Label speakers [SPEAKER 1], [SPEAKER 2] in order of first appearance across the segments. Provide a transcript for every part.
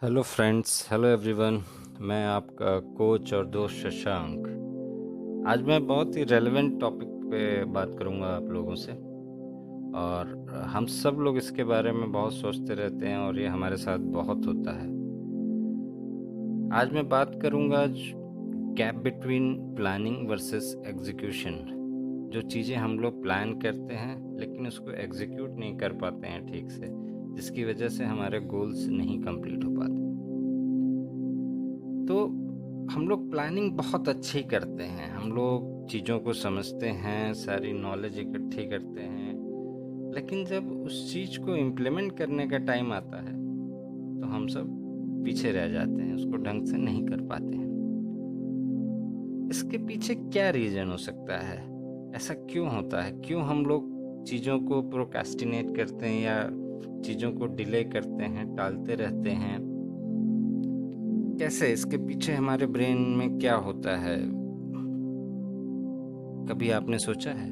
[SPEAKER 1] Hello friends, hello everyone. मैं आपका coach और दोस्त शशांक। आज मैं बहुत ही रेलेवेंट टॉपिक पे बात करूंगा आप लोगों से। और हम सब लोग इसके बारे में बहुत सोचते रहते हैं और ये हमारे साथ बहुत होता है। आज मैं बात करूंगा gap between planning versus execution. जो चीज़ें हम लोग प्लान करते हैं लेकिन उसको एग्जीक्यूट नहीं कर पाते हैं ठीक से, जिसकी वजह से हमारे गोल्स नहीं कंप्लीट हो पाते। तो हम लोग प्लानिंग बहुत अच्छी करते हैं, हम लोग चीज़ों को समझते हैं, सारी नॉलेज इकट्ठी करते हैं, लेकिन जब उस चीज़ को इम्प्लीमेंट करने का टाइम आता है तो हम सब पीछे रह जाते हैं, उसको ढंग से नहीं कर पाते हैं। इसके पीछे क्या रीज़न हो सकता है? ऐसा क्यों होता है? क्यों हम लोग चीज़ों को प्रोक्रेस्टिनेट करते हैं या चीज़ों को डिले करते हैं, टालते रहते हैं? कैसे? इसके पीछे हमारे ब्रेन में क्या होता है? कभी आपने सोचा है?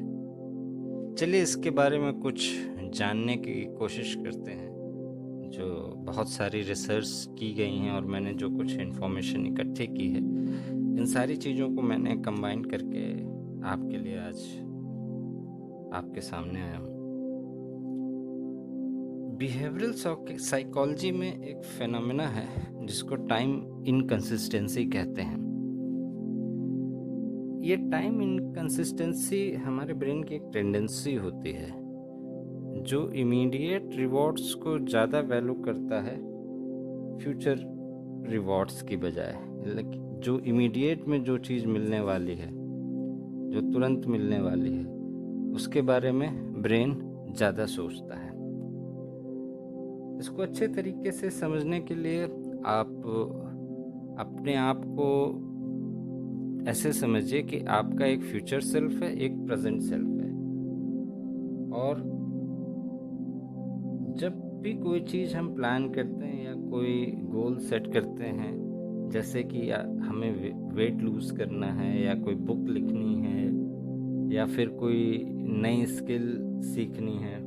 [SPEAKER 1] चलिए इसके बारे में कुछ जानने की कोशिश करते हैं। जो बहुत सारी रिसर्च की गई हैं और मैंने जो कुछ इन्फॉर्मेशन इकट्ठे की है, इन सारी चीज़ों को मैंने कंबाइन करके आपके लिए आज आपके सामने आया हूँ। बिहेवियरल साइकोलॉजी में एक फेनोमेना है जिसको टाइम इनकंसिस्टेंसी कहते हैं। ये टाइम इनकंसिस्टेंसी हमारे ब्रेन की एक टेंडेंसी होती है जो इमीडिएट रिवॉर्ड्स को ज़्यादा वैल्यू करता है फ्यूचर रिवॉर्ड्स की बजाय। लेकिन जो इमीडिएट में जो चीज़ मिलने वाली है, जो तुरंत मिलने वाली है, उसके बारे में ब्रेन ज़्यादा सोचता है। इसको अच्छे तरीके से समझने के लिए आप अपने आप को ऐसे समझिए कि आपका एक फ्यूचर सेल्फ है, एक प्रेजेंट सेल्फ है। और जब भी कोई चीज़ हम प्लान करते हैं या कोई गोल सेट करते हैं, जैसे कि हमें वेट लूज़ करना है या कोई बुक लिखनी है या फिर कोई नई स्किल सीखनी है,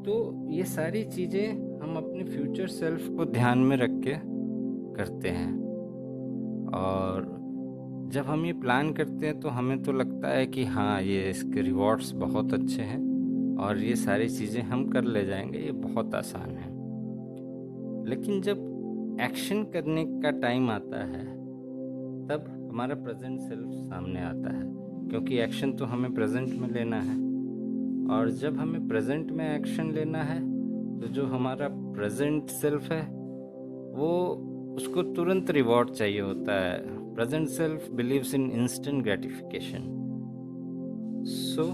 [SPEAKER 1] तो ये सारी चीज़ें हम अपने फ्यूचर सेल्फ को ध्यान में रख के करते हैं। और जब हम ये प्लान करते हैं तो हमें तो लगता है कि हाँ, ये इसके रिवॉर्ड्स बहुत अच्छे हैं और ये सारी चीज़ें हम कर ले जाएंगे, ये बहुत आसान है। लेकिन जब एक्शन करने का टाइम आता है तब हमारा प्रेजेंट सेल्फ सामने आता है, क्योंकि एक्शन तो हमें प्रेजेंट में लेना है। और जब हमें प्रेजेंट में एक्शन लेना है तो जो हमारा प्रेजेंट सेल्फ है वो उसको तुरंत रिवॉर्ड चाहिए होता है। Present self believes in instant gratification. So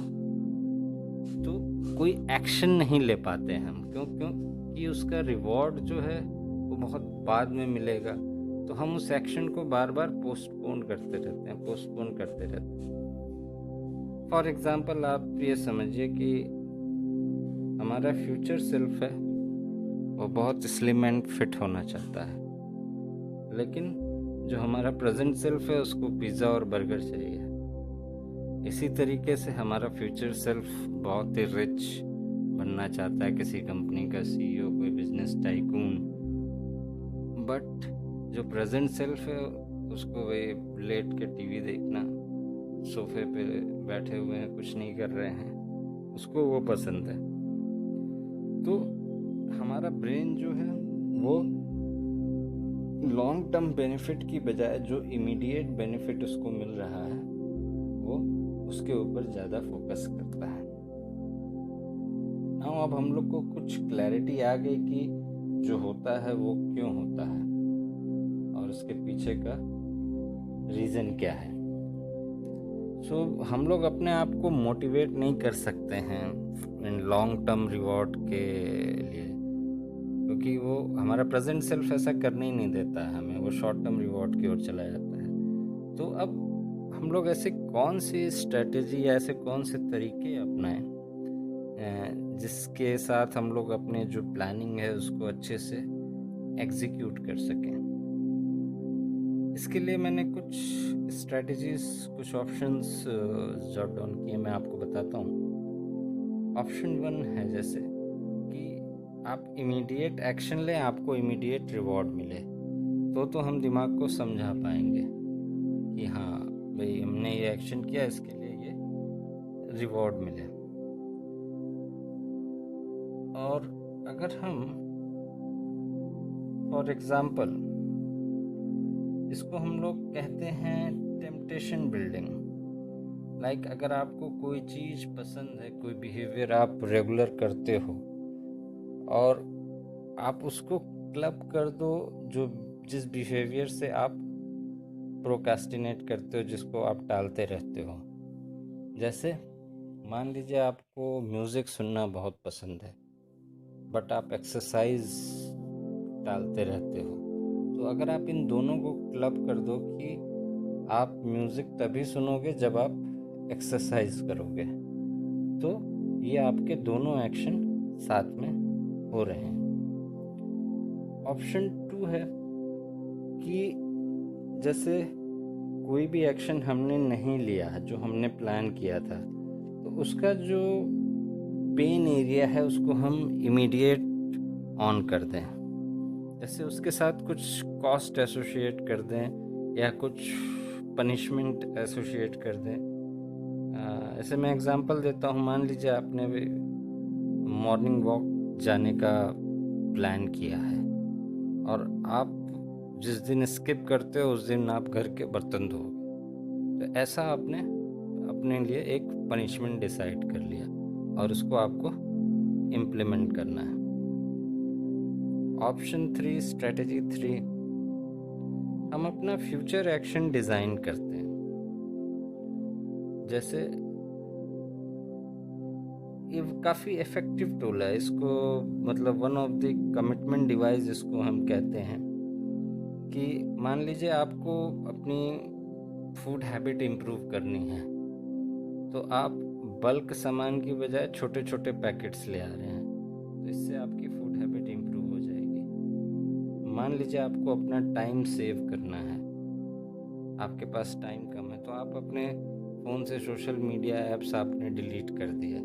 [SPEAKER 1] तो कोई एक्शन नहीं ले पाते हम, क्योंकि उसका रिवॉर्ड जो है वो बहुत बाद में मिलेगा, तो हम उस एक्शन को बार बार पोस्टपोन करते रहते हैं। फॉर एग्जाम्पल आप ये समझिए कि हमारा फ्यूचर सेल्फ है वो बहुत स्लिम एंड फिट होना चाहता है, लेकिन जो हमारा प्रेजेंट सेल्फ है उसको पिज़्ज़ा और बर्गर चाहिए। इसी तरीके से हमारा फ्यूचर सेल्फ बहुत ही रिच बनना चाहता है, किसी कंपनी का सीईओ, कोई बिजनेस टाइकून। बट जो प्रेजेंट सेल्फ है उसको वही लेट के टीवी देखना, सोफे पे बैठे हुए हैं, कुछ नहीं कर रहे हैं, उसको वो पसंद है। तो हमारा ब्रेन जो है वो लॉन्ग टर्म बेनिफिट की बजाय जो इमीडिएट बेनिफिट उसको मिल रहा है वो उसके ऊपर ज़्यादा फोकस करता है। हाँ, अब हम लोग को कुछ क्लैरिटी आ गई कि जो होता है वो क्यों होता है और उसके पीछे का रीज़न क्या है। हम लोग अपने आप को मोटिवेट नहीं कर सकते हैं इन लॉन्ग टर्म रिवॉर्ड के लिए, क्योंकि वो हमारा प्रेजेंट सेल्फ ऐसा करने ही नहीं देता है हमें, वो शॉर्ट टर्म रिवॉर्ड की ओर चला जाता है। तो अब हम लोग ऐसे कौन सी स्ट्रेटेजी या ऐसे कौन से तरीके अपनाएं जिसके साथ हम लोग अपने जो प्लानिंग है उसको अच्छे से एग्जीक्यूट कर सकें। इसके लिए मैंने कुछ स्ट्रेटजीज, कुछ ऑप्शंस जॉट डाउन किए, मैं आपको बताता हूँ। ऑप्शन 1 है जैसे कि आप इमीडिएट एक्शन लें, आपको इमीडिएट रिवॉर्ड मिले, तो हम दिमाग को समझा पाएंगे कि हाँ भाई हमने ये एक्शन किया, इसके लिए ये रिवॉर्ड मिले। और अगर हम फॉर एग्जाम्पल इसको हम लोग कहते हैं टेम्पटेशन बिल्डिंग। लाइक अगर आपको कोई चीज़ पसंद है, कोई बिहेवियर आप रेगुलर करते हो और आप उसको क्लब कर दो, जो जिस बिहेवियर से आप प्रोक्रेस्टिनेट करते हो, जिसको आप टालते रहते हो। जैसे मान लीजिए आपको म्यूज़िक सुनना बहुत पसंद है बट आप एक्सरसाइज टालते रहते हो। तो अगर आप इन दोनों को क्लब कर दो कि आप म्यूज़िक तभी सुनोगे जब आप एक्सरसाइज करोगे, तो ये आपके दोनों एक्शन साथ में हो रहे हैं। ऑप्शन 2 है कि जैसे कोई भी एक्शन हमने नहीं लिया जो हमने प्लान किया था, तो उसका जो पेन एरिया है उसको हम इमीडिएट ऑन कर दें। जैसे उसके साथ कुछ कॉस्ट एसोसिएट कर दें या कुछ पनिशमेंट एसोसिएट कर दें। ऐसे मैं एग्जांपल देता हूँ। मान लीजिए आपने मॉर्निंग वॉक जाने का प्लान किया है और आप जिस दिन स्किप करते हो उस दिन आप घर के बर्तन धोगे, तो ऐसा आपने अपने लिए एक पनिशमेंट डिसाइड कर लिया और उसको आपको इम्प्लीमेंट करना है। ऑप्शन 3, स्ट्रेटजी 3, हम अपना फ्यूचर एक्शन डिज़ाइन करते हैं। जैसे ये काफ़ी इफ़ेक्टिव टूल है, इसको मतलब one of the commitment device इसको हम कहते हैं। कि मान लीजिए आपको अपनी फूड हैबिट इम्प्रूव करनी है, तो आप बल्क सामान की बजाय छोटे छोटे पैकेट्स ले आ रहे हैं, तो इससे आपकी फूड हैबिट इम्प्रूव हो जाएगी। मान लीजिए आपको अपना टाइम सेव करना है, आपके पास टाइम कम है, तो आप अपने फ़ोन से सोशल मीडिया ऐप्स आपने डिलीट कर दिया।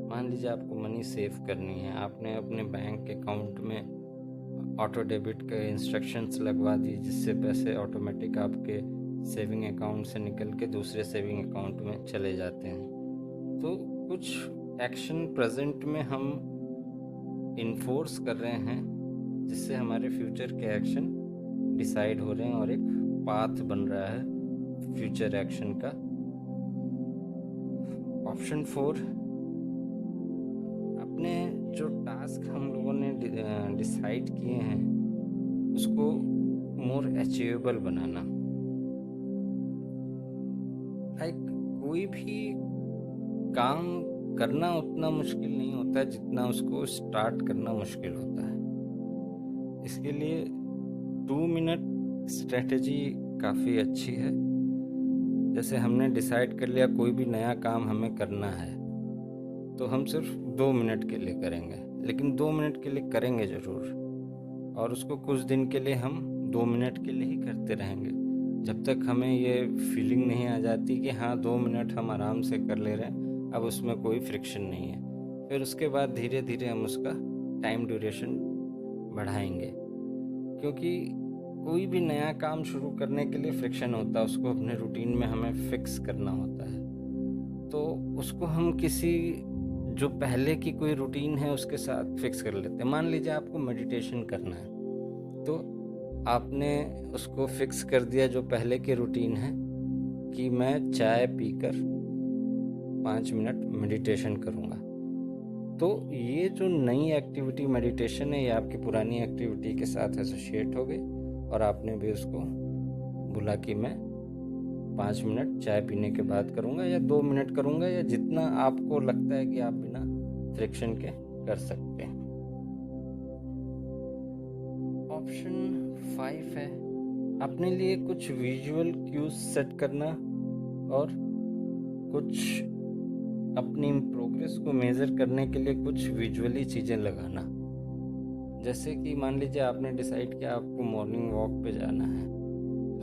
[SPEAKER 1] मान लीजिए आपको मनी सेव करनी है, आपने अपने बैंक अकाउंट में ऑटो डेबिट के इंस्ट्रक्शंस लगवा दी, जिससे पैसे ऑटोमेटिक आपके सेविंग अकाउंट से निकल के दूसरे सेविंग अकाउंट में चले जाते हैं। तो कुछ एक्शन प्रेजेंट में हम इन्फोर्स कर रहे हैं जिससे हमारे फ्यूचर के एक्शन डिसाइड हो रहे हैं और एक पाथ बन रहा है फ्यूचर एक्शन का। ऑप्शन 4, अपने जो टास्क हम लोगों ने डिसाइड किए हैं उसको मोर अचीवेबल बनाना। लाइक कोई भी काम करना उतना मुश्किल नहीं होता है जितना उसको स्टार्ट करना मुश्किल होता है। इसके लिए 2 मिनट स्ट्रेटजी काफ़ी अच्छी है। जैसे हमने डिसाइड कर लिया कोई भी नया काम हमें करना है, तो हम सिर्फ 2 मिनट के लिए करेंगे, लेकिन 2 मिनट के लिए करेंगे ज़रूर, और उसको कुछ दिन के लिए हम 2 मिनट के लिए ही करते रहेंगे, जब तक हमें ये फीलिंग नहीं आ जाती कि हाँ 2 मिनट हम आराम से कर ले रहे हैं, अब उसमें कोई फ्रिक्शन नहीं है। फिर उसके बाद धीरे धीरे हम उसका टाइम ड्यूरेशन बढ़ाएंगे, क्योंकि कोई भी नया काम शुरू करने के लिए फ्रिक्शन होता है, उसको अपने रूटीन में हमें फिक्स करना होता है। तो उसको हम किसी जो पहले की कोई रूटीन है उसके साथ फिक्स कर लेते हैं। मान लीजिए आपको मेडिटेशन करना है, तो आपने उसको फिक्स कर दिया जो पहले की रूटीन है कि मैं चाय पीकर 5 मिनट मेडिटेशन करूँगा। तो ये जो नई एक्टिविटी मेडिटेशन है, ये आपकी पुरानी एक्टिविटी के साथ एसोसिएट हो गई और आपने भी उसको बोला कि मैं 5 मिनट चाय पीने के बाद करूँगा या 2 मिनट करूँगा, या जितना आपको लगता है कि आप बिना फ्रिक्शन के कर सकते हैं। ऑप्शन 5 है अपने लिए कुछ विजुअल क्यूज सेट करना और कुछ अपनी प्रोग्रेस को मेज़र करने के लिए कुछ विजुअली चीज़ें लगाना। जैसे कि मान लीजिए आपने डिसाइड किया आपको मॉर्निंग वॉक पे जाना है,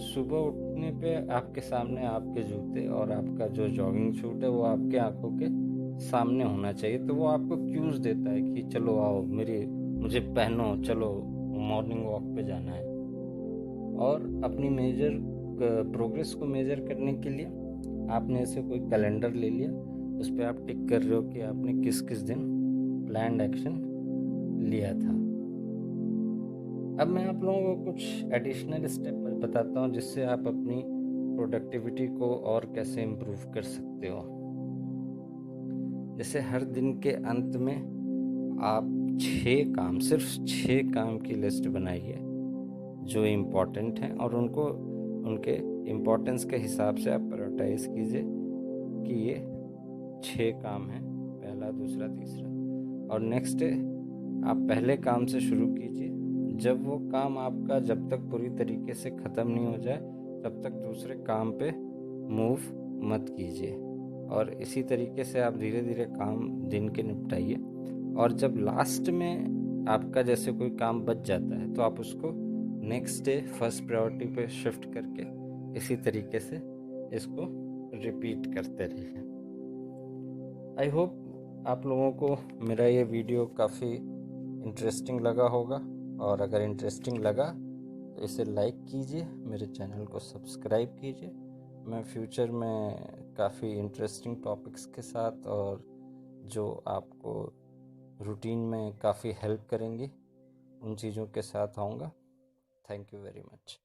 [SPEAKER 1] सुबह उठने पे आपके सामने आपके जूते और आपका जो जॉगिंग सूट है वो आपके आंखों के सामने होना चाहिए, तो वो आपको क्यूज देता है कि चलो आओ मुझे पहनो, चलो मॉर्निंग वॉक पे जाना है। और अपनी प्रोग्रेस को मेजर करने के लिए आपने ऐसे कोई कैलेंडर ले लिया, उस पर आप टिक कर रहे हो कि आपने किस किस दिन प्लान्ड एक्शन लिया था। अब मैं आप लोगों को कुछ एडिशनल स्टेप बताता हूँ जिससे आप अपनी प्रोडक्टिविटी को और कैसे इम्प्रूव कर सकते हो। जैसे हर दिन के अंत में आप सिर्फ 6 काम की लिस्ट बनाइए जो इम्पोर्टेंट हैं, और उनके इम्पोर्टेंस के हिसाब से आप प्रायोरिटाइज कीजिए कि ये 6 काम हैं, पहला, दूसरा, तीसरा। और नेक्स्ट डे आप पहले काम से शुरू कीजिए। जब वो काम आपका जब तक पूरी तरीके से ख़त्म नहीं हो जाए तब तक दूसरे काम पे मूव मत कीजिए। और इसी तरीके से आप धीरे धीरे काम दिन के निपटाइए। और जब लास्ट में आपका जैसे कोई काम बच जाता है तो आप उसको नेक्स्ट डे फर्स्ट प्रायोरिटी पे शिफ्ट करके इसी तरीके से इसको रिपीट करते रहिए। आई होप आप लोगों को मेरा ये वीडियो काफ़ी इंटरेस्टिंग लगा होगा, और अगर इंटरेस्टिंग लगा तो इसे लाइक कीजिए, मेरे चैनल को सब्सक्राइब कीजिए। मैं फ्यूचर में काफ़ी इंटरेस्टिंग टॉपिक्स के साथ और जो आपको रूटीन में काफ़ी हेल्प करेंगी उन चीज़ों के साथ आऊँगा। Thank you very much.